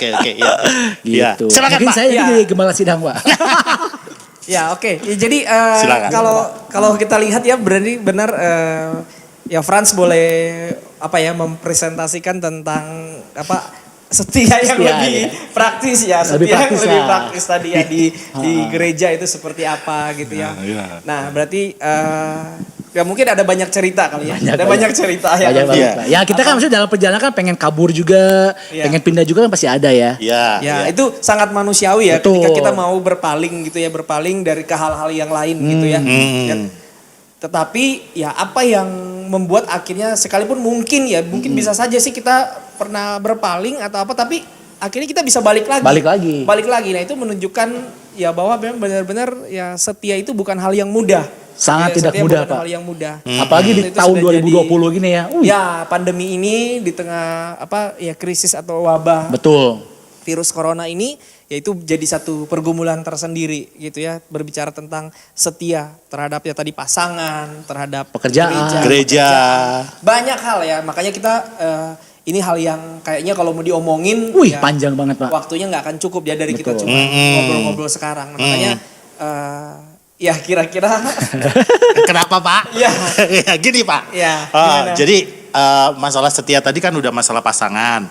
A: Ya.
C: Gitu.
A: Silakan,
C: Mungkin
A: Pak.
C: saya
B: Ya.
C: jadi gembala sidang, Pak.
B: Ya oke. Ya, jadi
A: Silakan.
B: kalau kita lihat ya berarti benar ya Frans boleh apa ya mempresentasikan tentang apa setia yang
C: Setia,
B: lebih
C: ya.
B: praktis ya,
C: Lebih
B: setia yang
C: praktis
B: lebih
C: lah.
B: praktis tadi ya di gereja itu seperti apa gitu ya.
A: iya.
B: Nah berarti ya mungkin ada banyak cerita kali ya. Ada
C: Banyak.
B: banyak cerita ya.
C: Banyak banget,
A: Iya.
C: Pak. Ya kita kan maksudnya dalam perjalanan kan pengen kabur juga,
B: Iya.
C: pengen pindah juga kan pasti ada ya.
A: Ya,
B: Ya itu sangat manusiawi ya
C: Betul.
B: ketika kita mau berpaling gitu ya, berpaling dari ke hal-hal yang lain gitu ya. Ya. Tetapi ya apa yang membuat akhirnya sekalipun mungkin bisa saja sih kita pernah berpaling atau apa tapi akhirnya kita bisa balik lagi. Balik lagi. Nah itu menunjukkan ya bahwa memang benar-benar ya setia itu bukan hal yang mudah.
C: Sangat
B: Ya,
C: tidak
B: setia
C: mudah,
B: bukan
C: Pak.
B: hal yang mudah.
C: Apalagi di
B: Itu
C: tahun
B: sudah
C: 2020 gini ya.
B: Ya pandemi ini di tengah apa ya krisis atau wabah
C: Betul.
B: virus corona ini yaitu jadi satu pergumulan tersendiri gitu ya, berbicara tentang setia terhadap ya tadi pasangan, terhadap
C: Pekerjaan.
A: Gereja.
B: banyak hal ya, makanya kita ini hal yang kayaknya kalau mau diomongin
C: Wih,
B: ya,
C: panjang banget, Pak.
B: waktunya nggak akan cukup ya dari kita
C: Betul.
B: cuma ngobrol-ngobrol sekarang. Nah, makanya ya kira-kira
A: Kenapa, Pak?
B: Iya.
A: Ya, gini, Pak.
B: Ya,
A: Ah,
B: gimana?
A: jadi masalah setia tadi kan udah masalah pasangan,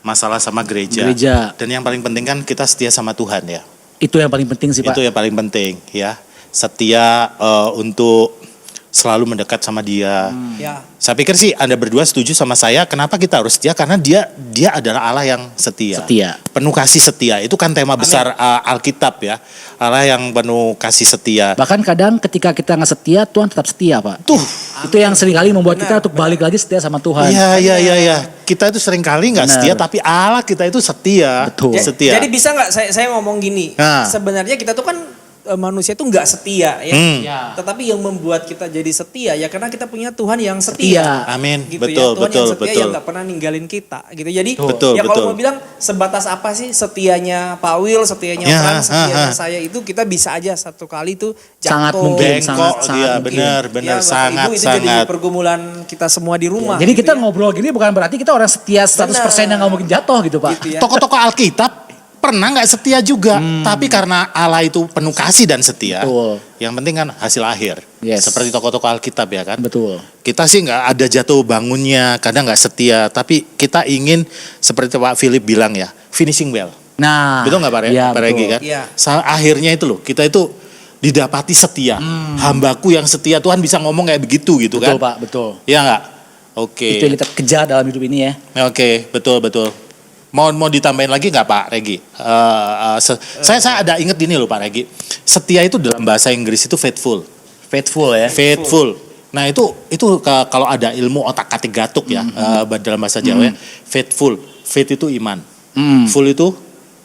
A: masalah sama gereja. Dan yang paling penting kan kita setia sama Tuhan ya.
C: Itu yang paling penting sih, Pak.
A: Itu yang paling penting ya. Setia untuk selalu mendekat sama Dia.
B: Ya.
A: Saya pikir sih Anda berdua setuju sama saya, kenapa kita harus setia? Karena dia adalah Allah yang setia.
C: Setia.
A: Penuh kasih setia. Itu kan tema besar Alkitab ya. Allah yang penuh kasih setia.
C: Bahkan kadang ketika kita nggak setia, Tuhan tetap setia, Pak.
A: Tuh.
C: Itu yang seringkali membuat kita untuk balik lagi setia sama Tuhan.
A: Iya. Kita itu seringkali nggak
C: Benar.
A: setia, tapi Allah kita itu setia.
C: Betul.
A: Setia.
B: Jadi bisa nggak saya ngomong gini?
A: Nah.
B: Sebenarnya kita tuh kan manusia tuh nggak setia ya.
C: Ya.
B: Tetapi yang membuat kita jadi setia ya karena kita punya Tuhan yang setia.
C: Setia.
A: Amin.
B: Gitu
A: Betul,
B: ya. Tuhan yang setia
A: betul.
B: yang nggak pernah ninggalin kita gitu. Jadi
A: Betul,
B: ya
A: betul.
B: kalau mau bilang sebatas apa sih setianya Pak Will, setianya
A: Ya,
B: Frans, setianya
A: ha.
B: saya itu kita bisa aja satu kali tuh jatuh.
C: Sangat mungkin,
A: Bengkok
C: sangat
A: dia
C: mungkin.
A: benar
B: Ya, Bapak Ibu, itu jadi
A: sangat.
B: pergumulan kita semua di rumah.
C: Jadi
B: gitu
C: kita
B: ya.
C: ngobrol gini bukan berarti kita orang setia 100% yang nggak mungkin jatuh gitu, Pak.
B: Gitu ya.
A: Tokoh-tokoh Alkitab pernah nggak setia juga, tapi karena Allah itu penuh kasih dan setia,
C: Betul.
A: yang penting kan hasil akhir.
C: Yes.
A: Seperti tokoh-tokoh Alkitab ya kan.
C: Betul.
A: Kita sih nggak ada jatuh bangunnya, kadang nggak setia, tapi kita ingin seperti Pak Philip bilang ya, finishing well.
C: Nah.
A: Betul nggak Pak
C: Iya,
A: Pak Regi
C: betul.
A: kan?
B: Iya.
A: Akhirnya itu loh, kita itu didapati setia. Hambaku yang setia, Tuhan bisa ngomong kayak begitu gitu
C: Betul,
A: kan?
C: Pak, betul.
A: Iya nggak? Oke.
C: Itu yang kita kejar dalam hidup ini ya.
A: Oke, betul. Mau ditambahin lagi nggak Pak Regi? Saya ada inget ini loh Pak Regi. Setia itu dalam bahasa Inggris itu faithful.
C: Faithful ya.
A: Faithful. Nah itu kalau ada ilmu otak atik gatuk ya dalam bahasa Jawa ya. Faithful. Faith itu iman. Full itu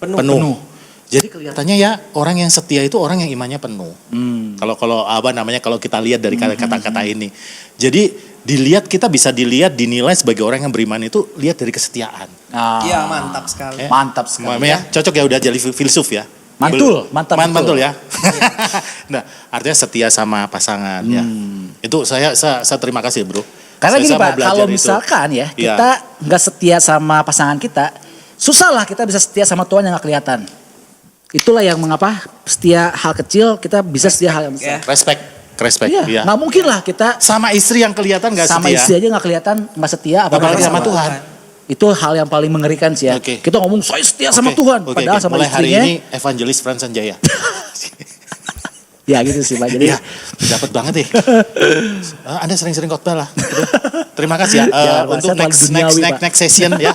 A: penuh. Jadi kelihatannya ya orang yang setia itu orang yang imannya penuh. Kalau kita lihat dari kata-kata ini. Jadi kita bisa dinilai sebagai orang yang beriman itu lihat dari kesetiaan.
B: Iya, mantap sekali.
C: Mantap sekali.
A: Ya, cocok ya udah jadi filsuf ya.
C: Mantul, mantap,
A: Mantul
C: betul.
A: ya. Nah, artinya setia sama pasangan ya. Itu saya terima kasih, Bro.
C: Karena gini
A: Saya mau
C: Pak,
A: belajar
C: kalau
A: itu.
C: misalkan ya
A: Iya.
C: kita nggak setia sama pasangan kita, susah lah kita bisa setia sama Tuhan yang nggak kelihatan. Itulah yang mengapa setia hal kecil kita bisa setia hal yang besar.
A: Respect.
C: Iya,
A: Ya.
C: nggak mungkin lah kita
A: Sama istri yang kelihatan gak
C: sama
A: setia.
C: istri aja nggak kelihatan nggak setia,
A: Apalagi sama Tuhan.
C: Itu hal yang paling mengerikan sih ya.
A: Oke.
C: Kita ngomong saya setia sama Tuhan,
A: Oke.
C: padahal sama
A: Mulai hari
C: istrinya.
A: ini Evangelis Frans Sanjaya.
C: Ya gitu sih Pak. Jadi
A: Iya, dapat banget ya. Anda sering-sering khotbah lah. Terima kasih ya.
C: Ya,
A: Untuk
C: saya terlalu duniawi, Pak.
A: next session ya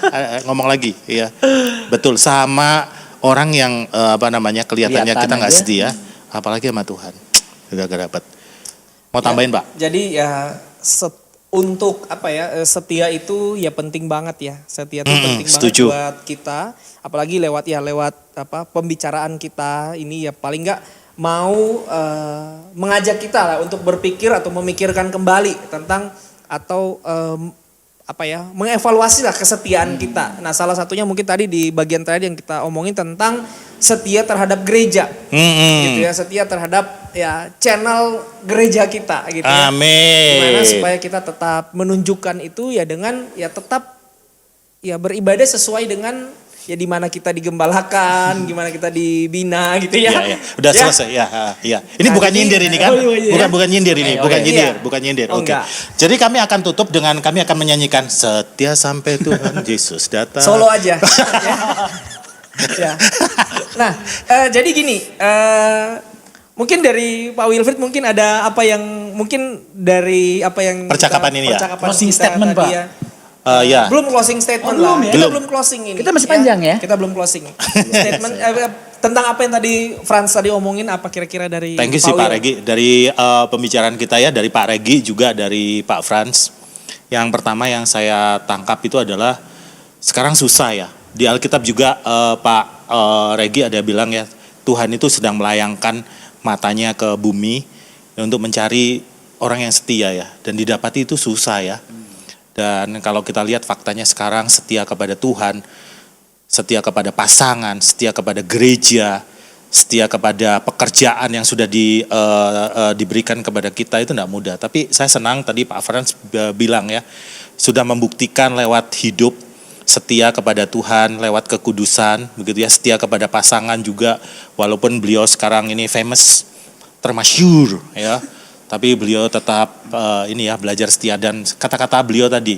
A: ngomong lagi. Iya, betul. Sama orang yang kelihatannya
C: Kelihatan
A: kita nggak
C: aja.
A: setia, apalagi sama Tuhan. Udah gak dapat. Mau tambahin Pak?
B: Jadi ya untuk setia itu ya penting banget ya. Setia itu penting
A: setuju.
B: banget buat kita, apalagi lewat pembicaraan kita ini ya paling nggak mau mengajak kita lah untuk berpikir atau memikirkan kembali tentang atau mengevaluasi lah kesetiaan kita. Nah, salah satunya mungkin tadi di bagian terakhir yang kita omongin tentang setia terhadap gereja. Gitu ya, setia terhadap ya channel gereja kita gitu ya.
A: Amin.
B: Gimana supaya kita tetap menunjukkan itu ya dengan ya tetap ya beribadah sesuai dengan ya di mana kita digembalakan, gimana kita dibina gitu ya.
A: Iya. Udah
B: Ya.
A: selesai ya. Iya. Ini
B: Nah,
A: bukan
B: jadi-
A: nyindir ini kan?
B: Oh, iya.
A: Bukan nyindir ini, bukan
B: Iya.
A: nyindir, bukan nyindir.
B: Oh,
A: Oke.
B: enggak.
A: Jadi kami akan tutup dengan kami akan menyanyikan Setia Sampai Tuhan Yesus Datang.
B: Solo aja. Ya. Ya. Nah, jadi gini, mungkin dari Pak Wilfried mungkin ada
A: Percakapan ini ya?
C: Closing
B: kita
C: statement,
B: tadi
C: Pak.
B: ya.
A: Ya.
B: Belum closing statement
C: belum
B: lah.
C: ya?
B: Kita
A: Belum.
B: belum closing ini.
C: Kita masih panjang ya?
B: Kita belum closing. Statement tentang apa yang tadi Frans tadi omongin apa kira-kira dari
A: Thank you sih Pak
B: Will?
A: Regi. Dari pembicaraan kita ya, dari Pak Regi juga dari Pak Frans. Yang pertama yang saya tangkap itu adalah sekarang susah ya. Di Alkitab juga Pak Regi ada bilang ya, Tuhan itu sedang melayangkan matanya ke bumi untuk mencari orang yang setia ya. Dan didapati itu susah ya. Dan kalau kita lihat faktanya sekarang setia kepada Tuhan, setia kepada pasangan, setia kepada gereja, setia kepada pekerjaan yang sudah diberikan kepada kita itu tidak mudah. Tapi saya senang tadi Pak Frans bilang ya, sudah membuktikan lewat hidup setia kepada Tuhan, lewat kekudusan, begitu ya, setia kepada pasangan juga, walaupun beliau sekarang ini famous, termasyur ya. Tapi beliau tetap belajar setia dan kata-kata beliau tadi,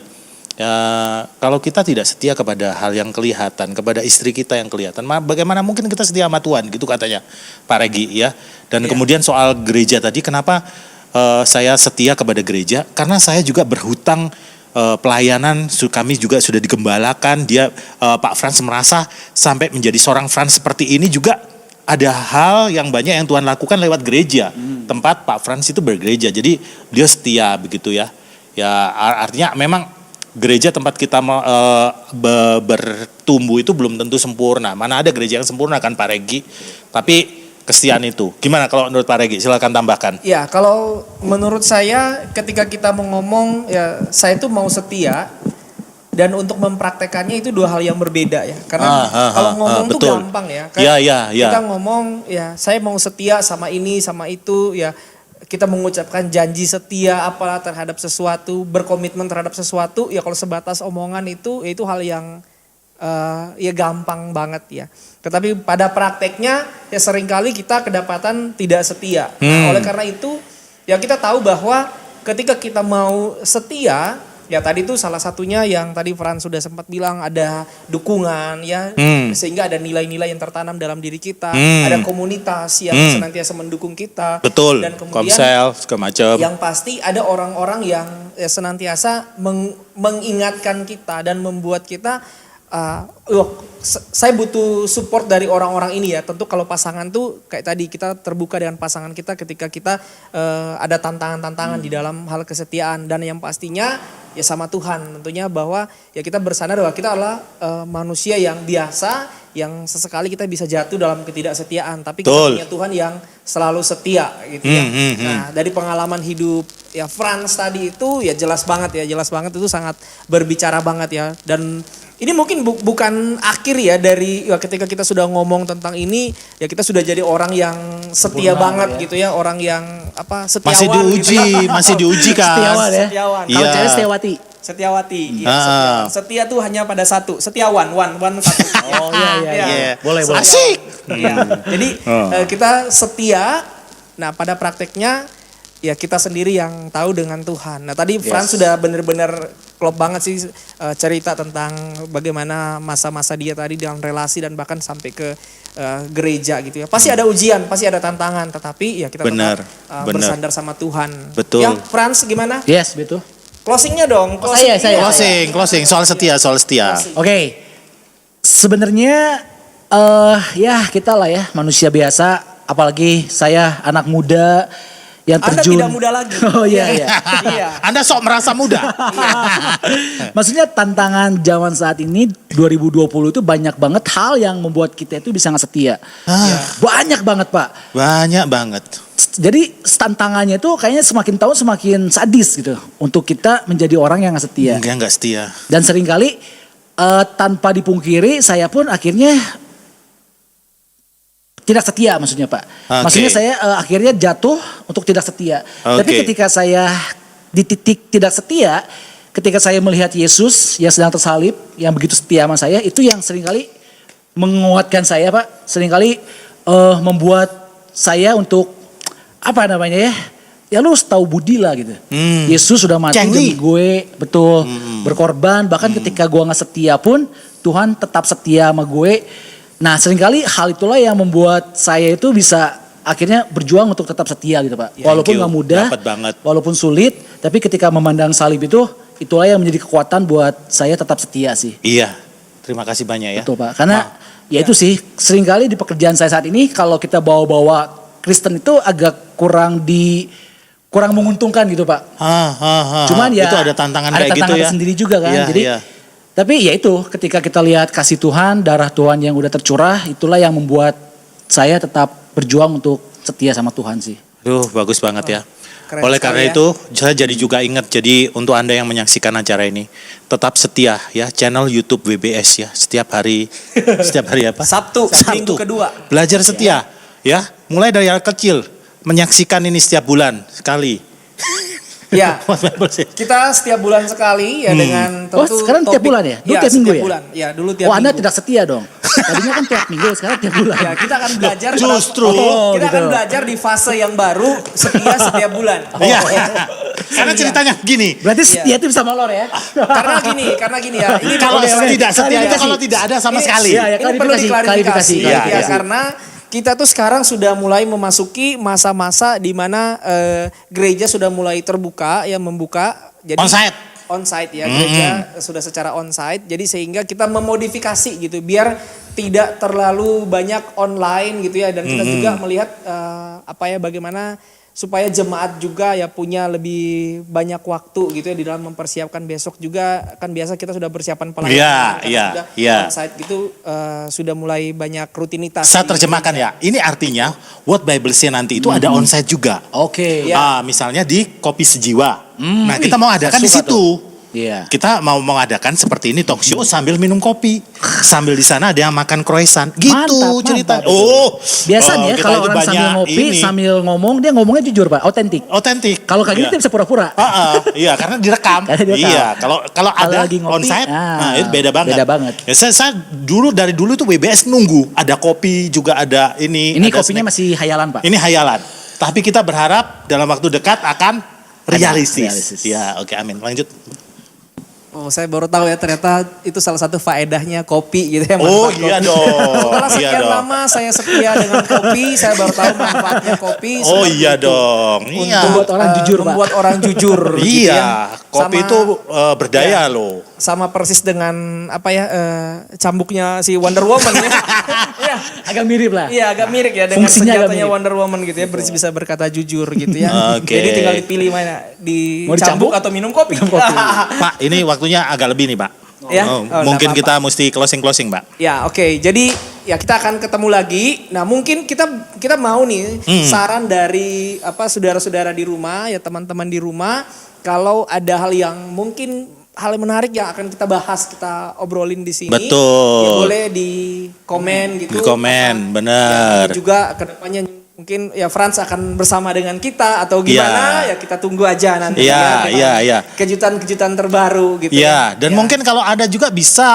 A: kalau kita tidak setia kepada hal yang kelihatan, kepada istri kita yang kelihatan, bagaimana mungkin kita setia sama Tuhan gitu katanya Pak Regi ya. Dan kemudian soal gereja tadi, kenapa saya setia kepada gereja karena saya juga berhutang pelayanan. Kami juga sudah digembalakan. Dia Pak Frans merasa sampai menjadi seorang Frans seperti ini juga ada hal yang banyak yang Tuhan lakukan lewat gereja. Tempat Pak Frans itu bergereja. Jadi dia setia begitu ya. Ya artinya memang gereja tempat kita bertumbuh itu belum tentu sempurna. Mana ada gereja yang sempurna kan Pak Regi. Tapi kesetiaan itu. Gimana kalau menurut Pak Regi? Silakan tambahkan.
B: Ya, kalau menurut saya ketika kita mau ngomong ya saya itu mau setia dan untuk mempraktekannya itu dua hal yang berbeda ya. Karena kalau ngomong tuh
A: betul.
B: gampang ya. Kan
A: Ya.
B: kita ngomong ya saya mau setia sama ini sama itu ya. Kita mengucapkan janji setia apalah terhadap sesuatu, berkomitmen terhadap sesuatu ya kalau sebatas omongan itu ya itu hal yang ya gampang banget ya. Tetapi pada prakteknya ya seringkali kita kedapatan tidak setia. Nah, oleh karena itu ya kita tahu bahwa ketika kita mau setia ya tadi itu salah satunya yang tadi Frans sudah sempat bilang ada dukungan ya sehingga ada nilai-nilai yang tertanam dalam diri kita, ada komunitas yang senantiasa mendukung kita.
A: Betul.
B: Dan kemudian
A: Komsel segala macam.
B: yang pasti ada orang-orang yang ya, senantiasa mengingatkan kita dan membuat kita saya butuh support dari orang-orang ini ya. Tentu kalau pasangan tuh kayak tadi kita terbuka dengan pasangan kita ketika kita ada tantangan-tantangan di dalam hal kesetiaan. Dan yang pastinya ya sama Tuhan tentunya bahwa ya kita bersandar bahwa kita adalah manusia yang biasa, yang sesekali kita bisa jatuh dalam ketidaksetiaan. Tapi kita punya Tuhan yang selalu setia gitu ya. Nah dari pengalaman hidup ya Frans tadi itu ya jelas banget itu sangat berbicara banget ya. Dan ini mungkin bukan akhir ya dari ya ketika kita sudah ngomong tentang ini ya kita sudah jadi orang yang setia banget gitu ya, orang yang setiawan.
A: Masih diuji,
B: gitu.
A: masih diuji kan.
C: Setiawan ya.
B: Setiawan.
C: Kalau cewek setiawati.
B: Setiawati. Ya, setiawan. Setia tuh hanya pada satu, setiawan, one satu.
C: Oh iya. Boleh.
A: Asik.
B: Ya. Jadi kita setia. Nah pada prakteknya ya kita sendiri yang tahu dengan Tuhan. Nah tadi Frans sudah benar-benar klop banget sih cerita tentang bagaimana masa-masa dia tadi dalam relasi dan bahkan sampai ke gereja gitu ya. Pasti ada ujian, pasti ada tantangan, tetapi ya kita tetap bersandar sama Tuhan.
A: Betul.
B: Ya Frans gimana?
C: Yes, betul.
B: Closingnya dong.
C: Saya.
A: Closing. Soal setia.
C: Oke. Sebenarnya ya kita lah ya manusia biasa, apalagi saya anak muda yang terjun.
B: Anda tidak muda lagi.
C: Oh iya.
B: Iya.
A: Anda sok merasa muda.
C: Maksudnya tantangan zaman saat ini 2020 itu banyak banget hal yang membuat kita itu bisa nggak setia. Banyak banget Pak.
A: Banyak banget.
C: Jadi tantangannya itu kayaknya semakin tahun semakin sadis gitu. Untuk kita menjadi orang yang nggak setia.
A: Mungkin nggak setia.
C: Dan seringkali tanpa dipungkiri saya pun akhirnya tidak setia maksudnya Pak. Maksudnya saya akhirnya jatuh untuk tidak setia. Tapi ketika saya di titik tidak setia, ketika saya melihat Yesus yang sedang tersalib, yang begitu setia sama saya, itu yang seringkali menguatkan saya Pak. Seringkali membuat saya untuk ya lu tahu budi lah gitu. Yesus sudah mati demi gue, betul. Berkorban, bahkan ketika gue gak setia pun, Tuhan tetap setia sama gue. Nah seringkali hal itulah yang membuat saya itu bisa akhirnya berjuang untuk tetap setia gitu Pak. Walaupun gak mudah, walaupun sulit, tapi ketika memandang salib itu, itulah yang menjadi kekuatan buat saya tetap setia sih.
A: Iya, terima kasih banyak ya.
C: Betul Pak, karena ya itu sih seringkali di pekerjaan saya saat ini kalau kita bawa-bawa Kristen itu agak kurang menguntungkan gitu Pak. Cuman ya
A: itu ada tantangan
C: kayak gitu ya. Ada tantangan sendiri juga kan. Jadi tapi ya itu ketika kita lihat kasih Tuhan, darah Tuhan yang udah tercurah, itulah yang membuat saya tetap berjuang untuk setia sama Tuhan sih.
A: Bagus banget ya. Oleh karena itu saya jadi juga ingat, jadi untuk Anda yang menyaksikan acara ini tetap setia ya, channel YouTube WBS ya, setiap hari apa?
B: Sabtu. Minggu kedua.
A: Belajar setia ya, mulai dari yang kecil, menyaksikan ini setiap bulan sekali.
B: Ya, kita setiap bulan sekali ya dengan tentu
C: sekarang tiap bulan ya? Dulu tiap minggu ya?
B: Bulan. Ya, dulu tiap minggu.
C: Anda tidak setia dong. Tadinya kan tiap minggu, sekarang tiap bulan.
B: Ya, kita akan belajar
A: kita
B: akan belajar di fase yang baru setia setiap bulan.
A: Iya. Karena ceritanya gini.
C: Berarti setia itu bisa molor ya?
B: Karena gini ya. Ini
A: kalau tidak setia itu kalau tidak ada sama sekali.
B: Ini perlu diklarifikasi. Ya, karena kita tuh sekarang sudah mulai memasuki masa-masa di mana gereja sudah mulai terbuka, ya membuka. Jadi onsite ya, gereja sudah secara onsite. Jadi sehingga kita memodifikasi gitu, biar tidak terlalu banyak online gitu ya. Dan kita juga melihat bagaimana supaya jemaat juga ya punya lebih banyak waktu gitu ya di dalam mempersiapkan besok juga. Kan biasa kita sudah persiapan pelayanan, onsite gitu sudah mulai banyak rutinitas.
A: Saya terjemahkan ya, ini artinya What Bible Say nanti itu ada onsite juga.
C: Oke.
A: Misalnya di Kopi Sejiwa. Nah kita mau adakan di situ.
C: Iya.
A: Kita mau mengadakan seperti ini talk show sambil minum kopi, sambil di sana ada yang makan croissant, gitu cerita.
C: Biasanya kalau orang sambil ngopi sambil ngomong, dia ngomongnya jujur Pak, otentik. Kalau kayak gitu bisa pura-pura.
A: Iya, karena direkam. Iya, kalau ada onsite, itu beda banget. Ya, saya dari dulu tuh WBS nunggu ada kopi juga ada ini.
C: Ini kopinya masih hayalan Pak.
A: Ini hayalan. Tapi kita berharap dalam waktu dekat akan realistis. Ya, oke, amin. Lanjut.
B: Oh, saya baru tahu ya ternyata itu salah satu faedahnya kopi gitu ya.
A: Oh iya
B: kopi.
A: dong.
B: Setelah sekian lama saya setia dengan kopi, saya baru tahu manfaatnya kopi.
A: Oh iya dong.
C: Iya. Membuat orang jujur,
B: membuat orang jujur.
A: Iya,
B: gitu ya.
A: kopi itu berdaya loh.
B: Sama persis dengan cambuknya si Wonder Woman ya.
C: Iya, agak mirip lah.
B: Iya, agak mirip ya dengan
C: fungsinya
B: senjatanya Wonder Woman gitu ya, bisa berkata jujur gitu ya. Jadi tinggal dipilih mana, dicambuk atau minum kopi.
A: Pak, ini waktunya agak lebih nih Pak.
B: Ya?
A: Mungkin kita mesti closing Pak.
B: Ya oke. Jadi ya kita akan ketemu lagi. Nah mungkin kita mau nih saran dari saudara-saudara di rumah ya, teman-teman di rumah. Kalau ada hal yang mungkin hal yang menarik yang akan kita bahas, kita obrolin di sini.
A: Betul.
B: Ya boleh di komen gitu.
A: Di komen, benar.
B: Ya, juga kedepannya mungkin ya Frans akan bersama dengan kita atau gimana ya kita tunggu aja nanti
A: ya.
B: Kejutan-kejutan terbaru gitu.
A: Ya, dan mungkin kalau ada juga bisa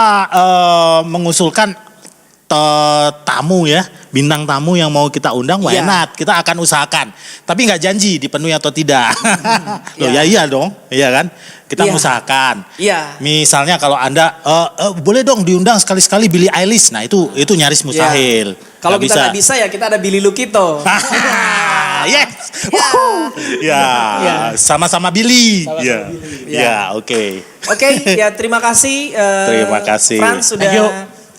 A: mengusulkan tamu ya, bintang tamu yang mau kita undang, why not? Kita akan usahakan. Tapi nggak janji dipenuhi atau tidak. Loh iya dong, iya kan? Kita usahakan.
B: Iya.
A: Misalnya kalau Anda boleh dong diundang sekali-sekali Billie Eilish. Nah, itu nyaris mustahil.
B: Kalau kita nggak bisa ya kita ada Billy Lukito.
A: Yes. Ya, sama-sama Billy. Ya, oke.
B: Oke, ya terima kasih.
A: Terima kasih.
B: Frans sudah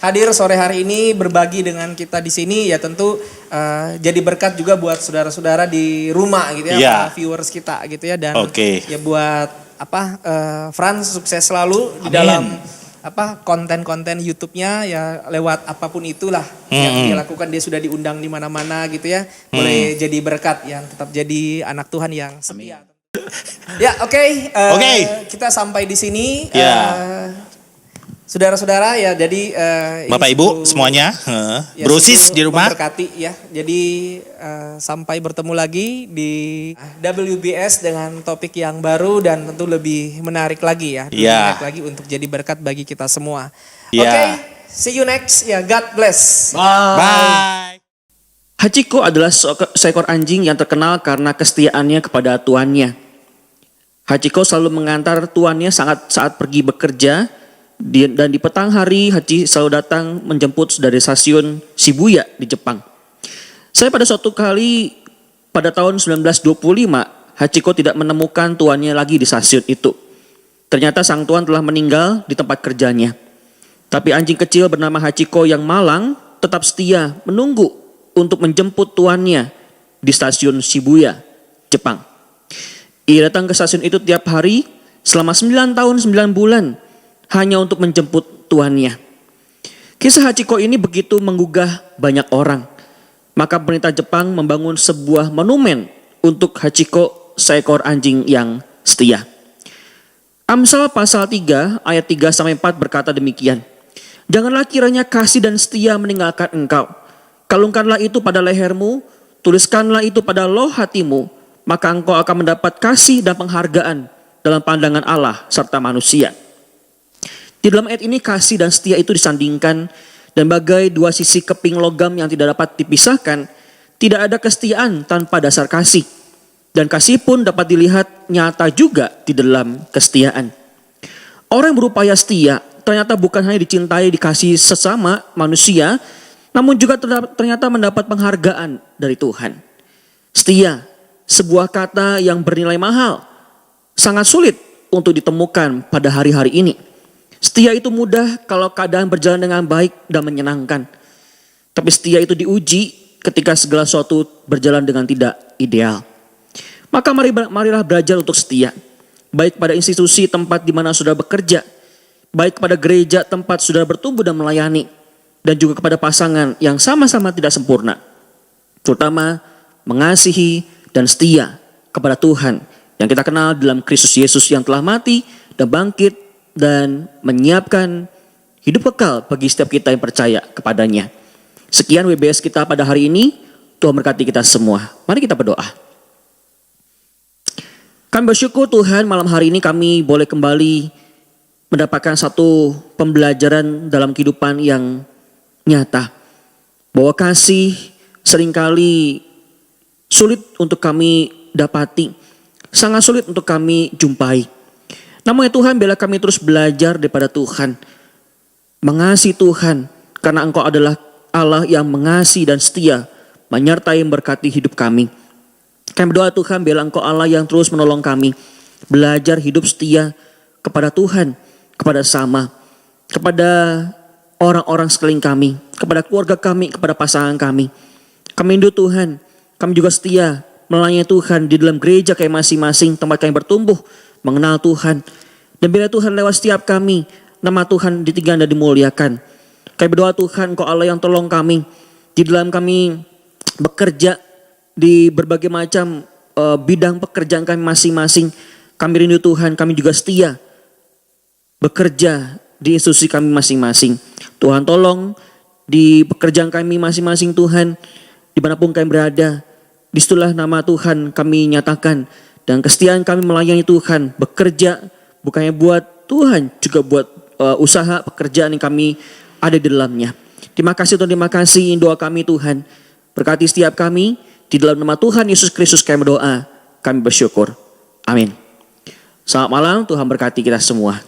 B: hadir sore hari ini berbagi dengan kita di sini ya, tentu jadi berkat juga buat saudara-saudara di rumah gitu ya, viewers kita gitu ya, dan ya buat Frans sukses selalu di dalam konten-konten YouTube-nya ya, lewat apapun itulah yang dia lakukan. Dia sudah diundang di mana-mana gitu ya, boleh jadi berkat yang tetap jadi anak Tuhan yang setia. Ya oke. Kita sampai di sini. Saudara-saudara ya, jadi
A: Bapak Ibu semuanya, brosis di rumah.
B: Berkati ya. Jadi sampai bertemu lagi di WBS dengan topik yang baru dan tentu lebih menarik lagi ya. Menarik lagi untuk jadi berkat bagi kita semua. Oke, see you next ya. God bless.
A: Bye.
E: Hachiko adalah seekor anjing yang terkenal karena kesetiaannya kepada tuannya. Hachiko selalu mengantar tuannya saat pergi bekerja. Dan di petang hari Hachi selalu datang menjemput dari stasiun Shibuya di Jepang. Saya pada suatu kali pada tahun 1925 Hachiko tidak menemukan tuannya lagi di stasiun itu. Ternyata sang tuan telah meninggal di tempat kerjanya. Tapi anjing kecil bernama Hachiko yang malang tetap setia menunggu untuk menjemput tuannya di stasiun Shibuya, Jepang. Ia datang ke stasiun itu tiap hari selama 9 tahun 9 bulan. Hanya untuk menjemput tuannya. Kisah Hachiko ini begitu menggugah banyak orang. Maka pemerintah Jepang membangun sebuah monumen untuk Hachiko, seekor anjing yang setia. Amsal pasal 3 ayat 3-4 berkata demikian. Janganlah kiranya kasih dan setia meninggalkan engkau. Kalungkanlah itu pada lehermu, tuliskanlah itu pada loh hatimu, maka engkau akan mendapat kasih dan penghargaan dalam pandangan Allah serta manusia. Di dalam ayat ini kasih dan setia itu disandingkan, dan bagai dua sisi keping logam yang tidak dapat dipisahkan, tidak ada kesetiaan tanpa dasar kasih. Dan kasih pun dapat dilihat nyata juga di dalam kesetiaan. Orang yang berupaya setia ternyata bukan hanya dicintai dikasih sesama manusia, namun juga ternyata mendapat penghargaan dari Tuhan. Setia, sebuah kata yang bernilai mahal, sangat sulit untuk ditemukan pada hari-hari ini. Setia itu mudah kalau keadaan berjalan dengan baik dan menyenangkan. Tapi setia itu diuji ketika segala sesuatu berjalan dengan tidak ideal. Maka marilah belajar untuk setia. Baik pada institusi tempat di mana saudara bekerja, baik kepada gereja tempat saudara bertumbuh dan melayani, dan juga kepada pasangan yang sama-sama tidak sempurna. Terutama mengasihi dan setia kepada Tuhan yang kita kenal dalam Kristus Yesus yang telah mati dan bangkit dan menyiapkan hidup kekal bagi setiap kita yang percaya kepadanya. Sekian WBS kita pada hari ini. Tuhan berkati kita semua. Mari kita berdoa. Kami bersyukur Tuhan, malam hari ini kami boleh kembali mendapatkan satu pembelajaran dalam kehidupan yang nyata. Bahwa kasih seringkali sulit untuk kami dapati. Sangat sulit untuk kami jumpai. Namun ya Tuhan, biarlah kami terus belajar daripada Tuhan. Mengasihi Tuhan karena Engkau adalah Allah yang mengasihi dan setia menyertai memberkati hidup kami. Kami berdoa Tuhan, biarlah Engkau Allah yang terus menolong kami belajar hidup setia kepada Tuhan, kepada sama, kepada orang-orang sekeliling kami, kepada keluarga kami, kepada pasangan kami. Kami rindu Tuhan, kami juga setia melayani Tuhan di dalam gereja kami masing-masing, tempat kami bertumbuh, mengenal Tuhan. Dan bila Tuhan lewat setiap kami, nama Tuhan ditinggikan dan dimuliakan. Kami berdoa Tuhan, Engkau Allah yang tolong kami di dalam kami bekerja di berbagai macam bidang pekerjaan kami masing-masing. Kami rindu Tuhan, kami juga setia bekerja di institusi kami masing-masing. Tuhan tolong di pekerjaan kami masing-masing Tuhan, dimanapun kami berada, disitulah nama Tuhan kami nyatakan. Dan kesetiaan kami melayani Tuhan, bekerja bukannya buat Tuhan, juga buat usaha pekerjaan yang kami ada di dalamnya. Terima kasih Tuhan, terima kasih. Doa kami Tuhan, berkati setiap kami. Di dalam nama Tuhan Yesus Kristus kami berdoa, kami bersyukur. Amin. Selamat malam, Tuhan berkati kita semua.